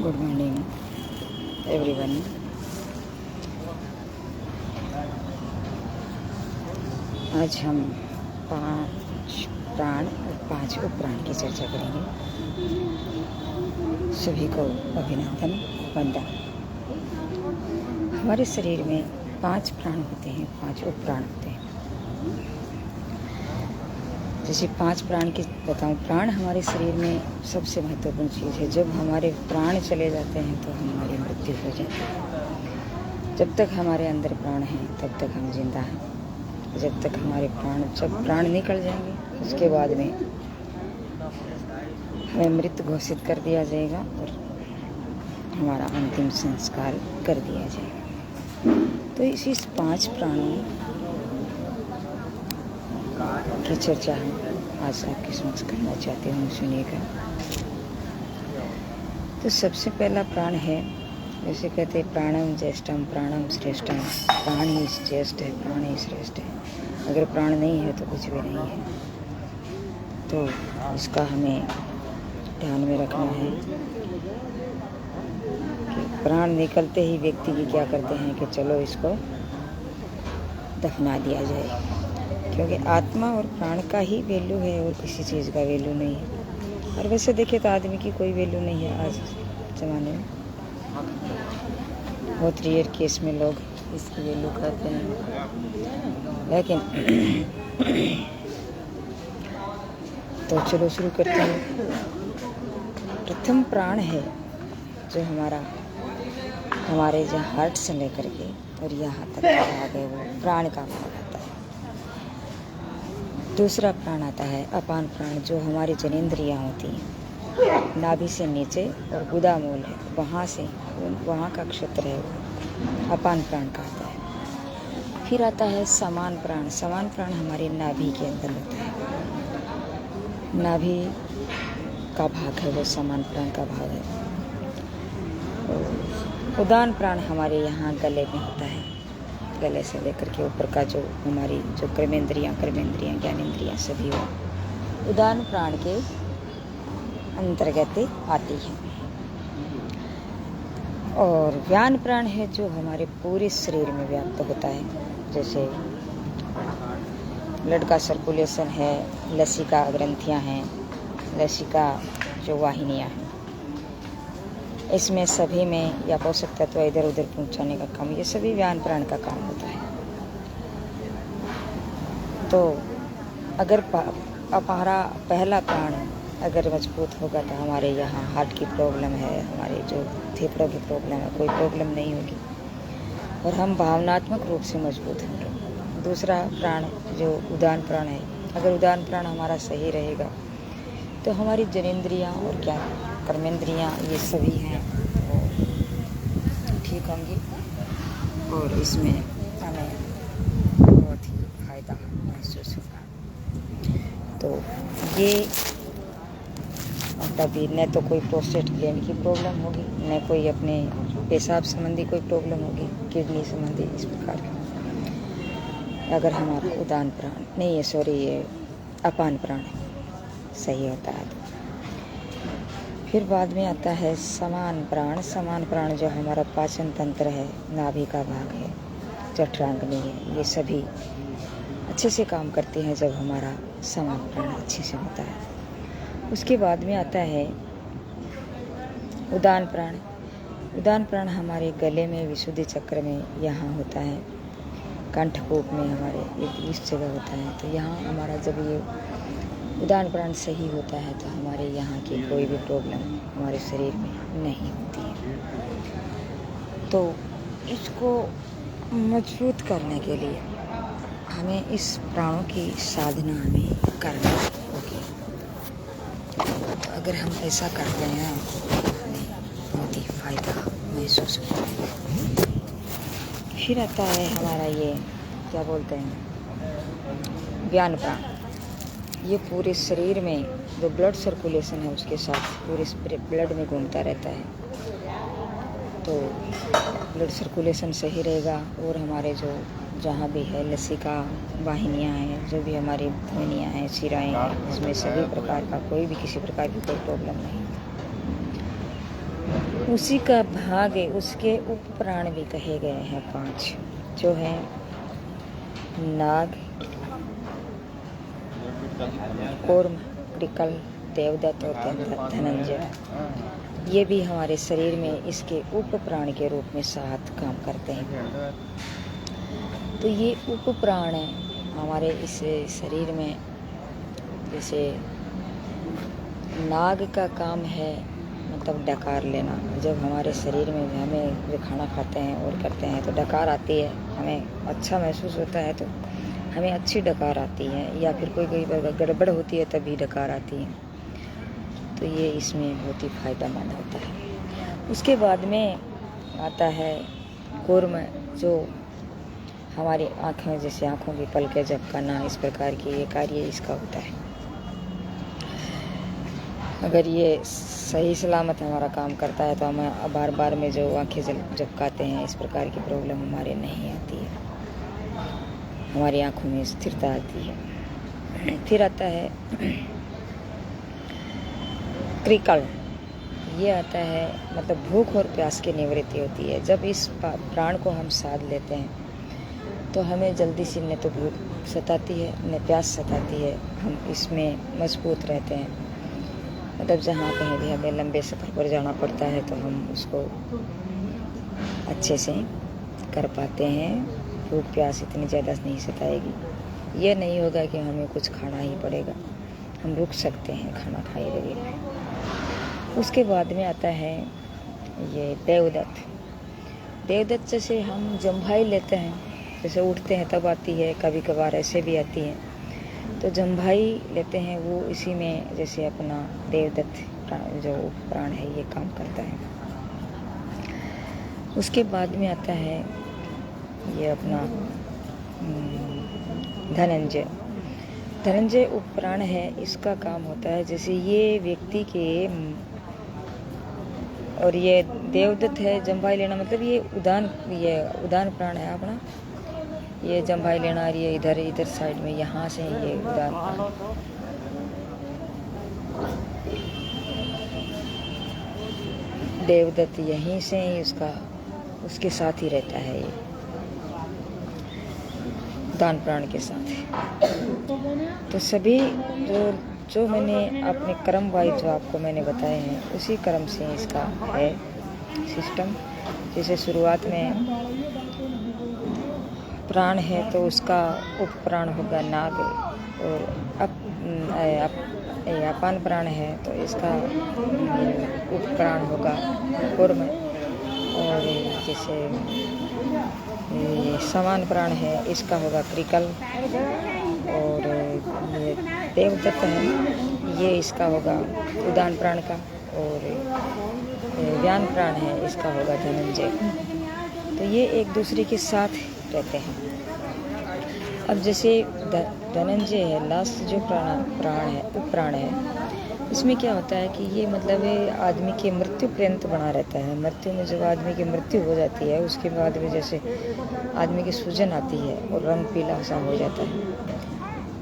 Good morning everyone. आज हम 5 प्राण और 5 उपप्राण की चर्चा करेंगे। सभी को अभिनंदन वंदन। हमारे शरीर में 5 प्राण होते हैं, 5 उपप्राण होते हैं। जैसे 5 प्राण की बताऊं, प्राण हमारे शरीर में सबसे महत्वपूर्ण चीज़ है। जब हमारे प्राण चले जाते हैं तो हमारी मृत्यु हो जाती है। जब तक हमारे अंदर प्राण हैं तब तक हम जिंदा हैं। जब प्राण निकल जाएंगे उसके बाद में हमें मृत घोषित कर दिया जाएगा और हमारा अंतिम संस्कार कर दिया जाएगा। तो इसी 5 प्राणों की चर्चा हम आज आपके समक्ष करना चाहते हूँ, सुनिएगा। तो सबसे पहला प्राण है, जैसे कहते हैं प्राणम ज्येष्ठम प्राणम श्रेष्ठम। प्राण ही ज्येष्ठ है, प्राण ही श्रेष्ठ है। अगर प्राण नहीं है तो कुछ भी नहीं है। तो इसका हमें ध्यान में रखना है कि प्राण निकलते ही व्यक्ति की क्या करते हैं कि चलो इसको दफना दिया जाए, क्योंकि आत्मा और प्राण का ही वैल्यू है और किसी चीज़ का वैल्यू नहीं है। और वैसे देखें तो आदमी की कोई वैल्यू नहीं है आज ज़माने में। बहुत रेयर केस में लोग इसकी वैल्यू करते हैं, लेकिन तो चलो शुरू करते हैं। प्रथम प्राण है जो हमारे जो हार्ट से लेकर के और यहाँ तक आ गए, वो प्राण का भाग आता है। दूसरा प्राण आता है अपान प्राण, जो हमारी जनेंद्रियाँ होती हैं, नाभि से नीचे और गुदामूल है, वहाँ का क्षेत्र है, वो अपान प्राण का आता है। फिर आता है समान प्राण। समान प्राण हमारी नाभि के अंदर होता है। नाभि का भाग है वो समान प्राण का भाग है। उदान प्राण हमारे यहाँ गले में होता है। गले से लेकर के ऊपर का जो हमारी जो कर्मेंद्रियाँ ज्ञानेंद्रियाँ सभी वो उदान प्राण के अंतर्गत आती हैं। और व्यान प्राण है जो हमारे पूरे शरीर में व्याप्त होता है। जैसे ब्लड का सर्कुलेशन है, लसिका ग्रंथियाँ हैं, लसिका जो वाहिनियाँ हैं, इसमें सभी में या पोषक तत्व इधर उधर पहुंचाने का काम, ये सभी व्यान प्राण का काम होता है। तो अगर हमारा पहला प्राण अगर मजबूत होगा तो हमारे यहाँ हार्ट की प्रॉब्लम है, हमारे जो फेफड़ों की प्रॉब्लम है, कोई प्रॉब्लम नहीं होगी और हम भावनात्मक रूप से मजबूत होंगे। दूसरा प्राण जो उदान प्राण है, अगर उदान प्राण हमारा सही रहेगा तो हमारी जनेंद्रियाँ और क्या कर्मेंद्रियाँ ये सभी हैं वो ठीक होंगी और इसमें हमें बहुत ही फायदा महसूस होगा। तो ये तभी न तो कोई प्रोस्टेट ग्लैंड की प्रॉब्लम होगी, न कोई अपने पेशाब संबंधी कोई प्रॉब्लम होगी, किडनी संबंधी, इस प्रकार की। अगर हमारा उदान प्राण नहीं है, सॉरी, ये अपान प्राण सही होता है। फिर बाद में आता है समान प्राण। समान प्राण जो हमारा पाचन तंत्र है, नाभि का भाग है, जठराग्नि है, ये सभी अच्छे से काम करते हैं जब हमारा समान प्राण अच्छे से होता है। उसके बाद में आता है उदान प्राण। उदान प्राण हमारे गले में, विशुद्धि चक्र में यहाँ होता है, कंठकूप में हमारे इस जगह होता है। तो यहाँ हमारा जब ये उदान प्राण सही होता है तो हमारे यहाँ की कोई भी प्रॉब्लम हमारे शरीर में नहीं होती है। तो इसको मजबूत करने के लिए हमें इस प्राणों की साधना हमें करनी होगी। तो अगर हम ऐसा करते हैं तो हमें बहुत ही फायदा महसूस होता है। फिर आता है हमारा ये क्या बोलते हैं, व्यान प्राण। ये पूरे शरीर में जो ब्लड सर्कुलेशन है उसके साथ पूरे ब्लड में घूमता रहता है। तो ब्लड सर्कुलेशन सही रहेगा और हमारे जो जहाँ भी है लसिका वाहिनियाँ हैं, जो भी हमारी धमनियाँ हैं, शिराएँ हैं, इसमें सभी प्रकार का कोई भी किसी प्रकार की कोई प्रॉब्लम नहीं। उसी का भाग है, उसके उपप्राण भी कहे गए हैं 5, जो हैं नाग, कूर्म, कृकल, देवदत्त और धनंजय। ये भी हमारे शरीर में इसके उपप्राण के रूप में 7 काम करते हैं। तो ये उपप्राण है हमारे इस शरीर में। जैसे नाग का काम है मतलब डकार लेना। जब हमारे शरीर में हमें जो खाना खाते हैं और करते हैं तो डकार आती है, हमें अच्छा महसूस होता है तो हमें अच्छी डकार आती है, या फिर कोई गड़बड़ होती है तभी डकार आती है। तो ये इसमें बहुत ही फायदेमंद होता है। उसके बाद में आता है कूर्म, जो हमारी आँखें, जैसे आँखों की पलकें झपकाना, इस प्रकार की ये कार्य इसका होता है। अगर ये सही सलामत हमारा काम करता है तो हमें बार बार में जो आँखें झपकाते हैं, इस प्रकार की प्रॉब्लम हमारे नहीं आती है, हमारी आँखों में स्थिरता आती है। फिर आता है कृकल। ये आता है मतलब भूख और प्यास की निवृत्ति होती है। जब इस प्राण को हम साध लेते हैं तो हमें जल्दी से न तो भूख सताती है न प्यास सताती है, हम इसमें मजबूत रहते हैं। मतलब जहाँ कहीं भी हमें लंबे सफ़र पर जाना पड़ता है तो हम उसको अच्छे से कर पाते हैं। भूख प्यास इतनी ज़्यादा नहीं सताएगी। ये नहीं होगा कि हमें कुछ खाना ही पड़ेगा, हम रुक सकते हैं खाना खाए बगैर। उसके बाद में आता है ये देवदत्त। देवदत्त जैसे हम जम्भाई लेते हैं, जैसे उठते हैं तब आती है, कभी कभार ऐसे भी आती है। तो जम्भाई लेते हैं वो इसी में जैसे अपना देवदत्त जो प्राण है ये काम करता है। उसके बाद में आता है ये अपना धनंजय। धनंजय उपप्राण है, इसका काम होता है जैसे ये व्यक्ति के, और ये देवदत्त है जम्भाई लेना, मतलब ये उदान प्राण है अपना। ये जम्भाई लेना और ये इधर साइड में यहाँ से ये उदान प्राण। देवदत्त यहीं से ही उसके साथ ही रहता है, ये दान प्राण के साथ। तो सभी जो मैंने अपने कर्म वाइज जो आपको मैंने बताए हैं, उसी कर्म से इसका है सिस्टम। जैसे शुरुआत में प्राण है तो उसका उपप्राण होगा नाग, और अपान प्राण है तो इसका उपप्राण होगा कूर्म, और जैसे समान प्राण है इसका होगा कृकल, और ये देवदत्त है ये इसका होगा उदान प्राण का, और व्यान प्राण है इसका होगा धनंजय। तो ये एक दूसरे के साथ रहते हैं। अब जैसे धनंजय है लास्ट जो प्राण है उपप्राण है, इसमें क्या होता है कि ये मतलब आदमी की मृत्यु पर्यंत बना रहता है। मृत्यु में जब आदमी की मृत्यु हो जाती है उसके बाद में जैसे आदमी की सूजन आती है और रंग पीला सा हो जाता है,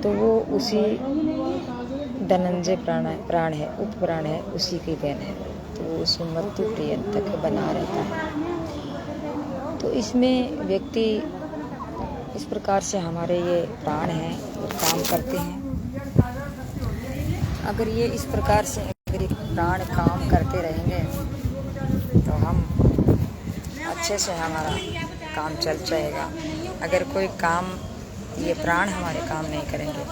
तो वो उसी धनंजय प्राण है उपप्राण है उसी की देन है, तो वो उसी मृत्यु पर्यंत तक बना रहता है। तो इसमें व्यक्ति इस प्रकार से हमारे ये प्राण हैं वो काम करते हैं। अगर ये इस प्रकार से अगर ये प्राण काम करते रहेंगे तो हम अच्छे से हमारा काम चल जाएगा। अगर कोई काम ये प्राण हमारे काम नहीं करेंगे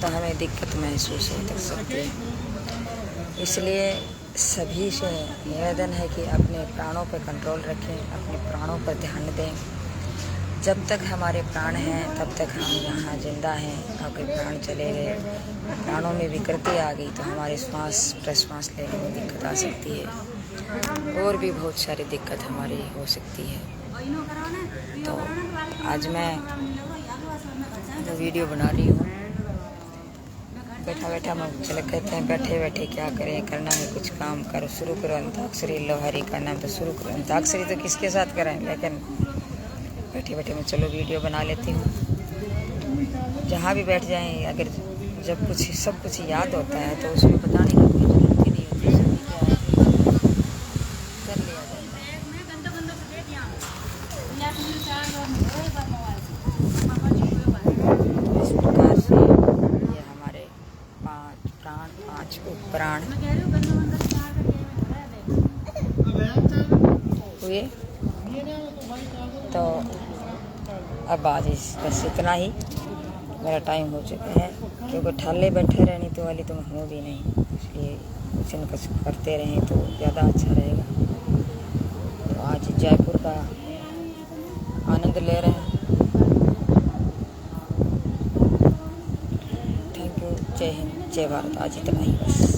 तो हमें दिक्कत महसूस हो सकती है। इसलिए सभी से निवेदन है कि अपने प्राणों पर कंट्रोल रखें, अपने प्राणों पर ध्यान दें। जब तक हमारे प्राण हैं तब तक हम यहाँ जिंदा हैं। अगर प्राण चले गए, प्राणों में विकृति आ गई तो हमारे श्वास प्रश्वास लेने में दिक्कत आ सकती है, और भी बहुत सारी दिक्कत हमारी हो सकती है। तो आज मैं जो वीडियो बना रही हूँ, बैठा बैठा मैं चले कहते हैं बैठे बैठे क्या करें, करना है कुछ काम करो, शुरू करो अंताक्षरी लोहारी का नाम तो शुरू करो। अंताक्षरी तो किसके साथ करें, लेकिन बैठे बैठे मैं चलो वीडियो बना लेती हूँ। जहाँ भी बैठ जाएं, अगर जब सब कुछ याद होता है तो उसमें बताने की कोई ज़रूरत ही नहीं होती। प्राण हुए। तो अब आज बस इतना ही, मेरा टाइम हो चुका है, क्योंकि ठाले बैठे रहने तो वाली तुम हो भी नहीं, इसलिए कुछ न कुछ करते रहें तो ज़्यादा अच्छा रहेगा। तो आज जयपुर का आनंद ले रहे हैं। Thank you. जय हिंद, जय भारत। आज इतना ही बस।